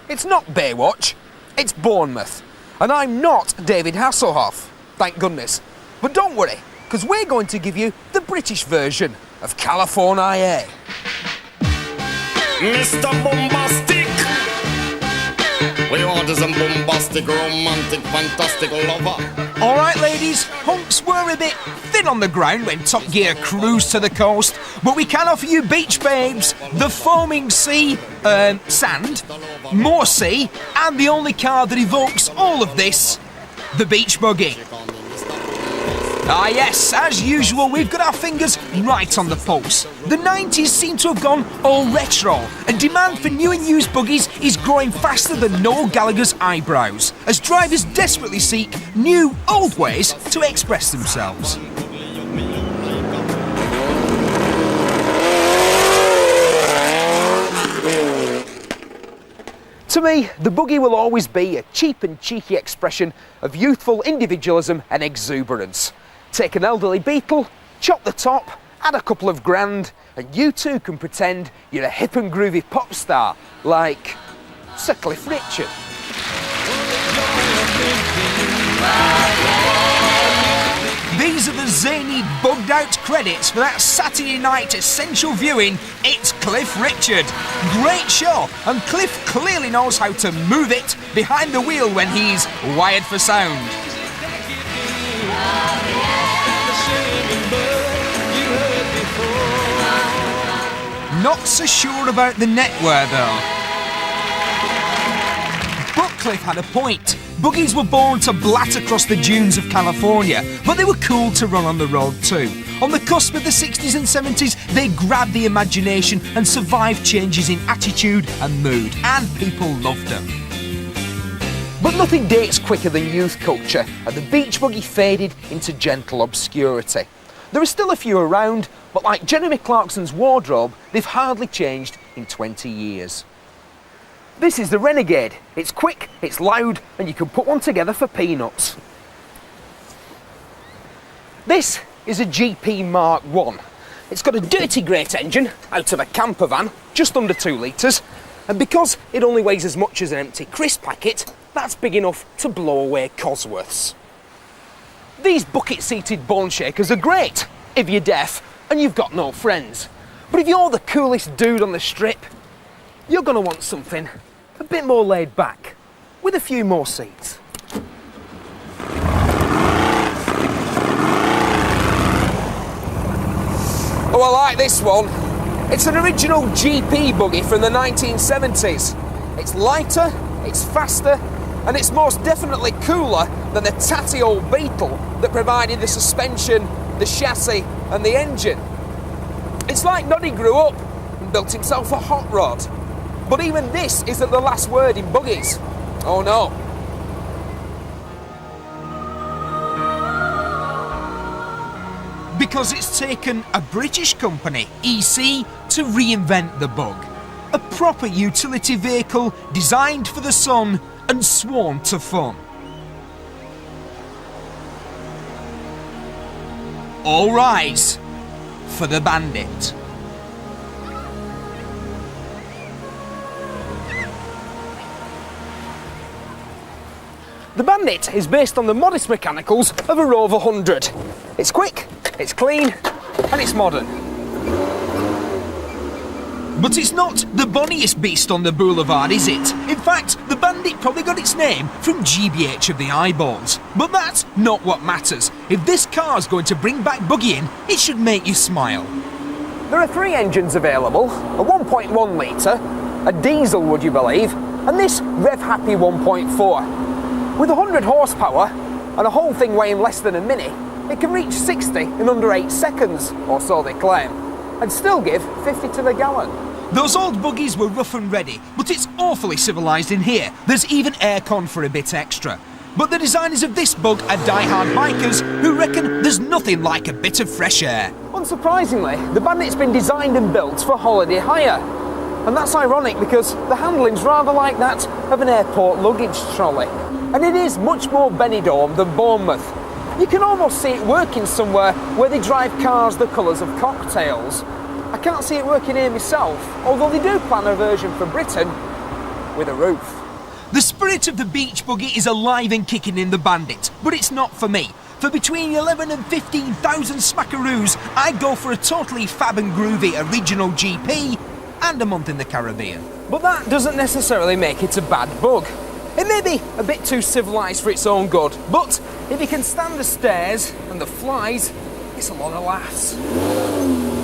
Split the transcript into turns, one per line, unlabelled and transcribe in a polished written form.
It's not Baywatch, it's Bournemouth. And I'm not David Hasselhoff, thank goodness. But don't worry, because we're going to give you the British version of California.
Mr. Bombastic, we order some bombastic, romantic, fantastic lover.
Alright ladies, hunks were a bit thin on the ground when Top Gear cruised to the coast, but we can offer you beach babes, the foaming sea, sand, more sea, and the only car that evokes all of this, the beach buggy. Ah yes, as usual, we've got our fingers right on the pulse. The 90s seem to have gone all retro, and demand for new and used buggies is growing faster than Noel Gallagher's eyebrows, as drivers desperately seek new, old ways to express themselves. To me, the buggy will always be a cheap and cheeky expression of youthful individualism and exuberance. Take an elderly Beetle, chop the top, add a couple of grand, and you too can pretend you're a hip and groovy pop star, like Sir Cliff Richard. These are the zany, bugged-out credits for that Saturday night essential viewing, It's Cliff Richard. Great show, and Cliff clearly knows how to move it behind the wheel when he's wired for sound. Not so sure about the netwear though. But Cliff had a point. Buggies were born to blat across the dunes of California, but they were cool to run on the road too. On the cusp of the 60s and 70s, they grabbed the imagination and survived changes in attitude and mood, and people loved them. But nothing dates quicker than youth culture, and the beach buggy faded into gentle obscurity. There are still a few around, but like Jeremy Clarkson's wardrobe, they've hardly changed in 20 years. This is the Renegade. It's quick, it's loud, and you can put one together for peanuts. This is a GP Mark I. It's got a dirty grate engine out of a camper van, just under 2 litres, and because it only weighs as much as an empty crisp packet, that's big enough to blow away Cosworths. These bucket-seated bone shakers are great if you're deaf and you've got no friends. But if you're the coolest dude on the strip, you're going to want something a bit more laid back, with a few more seats. Oh, I like this one. It's an original GP buggy from the 1970s. It's lighter, it's faster, and it's most definitely cooler than the tatty old Beetle that provided the suspension, the chassis, and the engine. It's like Noddy grew up and built himself a hot rod. But even this isn't the last word in buggies. Oh no. Because it's taken a British company, EC, to reinvent the bug. A proper utility vehicle designed for the sun and sworn to fun. All rise for the Bandit. The Bandit is based on the modest mechanicals of a Rover 100. It's quick, it's clean, and it's modern. But it's not the bonniest beast on the boulevard, is it? In fact, the Bandit probably got its name from GBH of the eyeballs. But that's not what matters. If this car's going to bring back buggying, it should make you smile. There are 3 engines available, a 1.1 litre, a diesel would you believe, and this rev-happy 1.4. With 100 horsepower and a whole thing weighing less than a mini, it can reach 60 in under 8 seconds, or so they claim, and still give 50 to the gallon. Those old buggies were rough and ready, but it's awfully civilised in here. There's even aircon for a bit extra. But the designers of this bug are die-hard bikers who reckon there's nothing like a bit of fresh air. Unsurprisingly, the Bandit's been designed and built for holiday hire. And that's ironic because the handling's rather like that of an airport luggage trolley. And it is much more Benidorm than Bournemouth. You can almost see it working somewhere where they drive cars the colours of cocktails. I can't see it working here myself, although they do plan a version for Britain with a roof. The spirit of the beach buggy is alive and kicking in the Bandit, but it's not for me. For between 11 and 15,000 smackaroos, I'd go for a totally fab and groovy original GP and a month in the Caribbean.
But that doesn't necessarily make it a bad bug. It may be a bit too civilised for its own good, but if you can stand the stairs and the flies, it's a lot of laughs.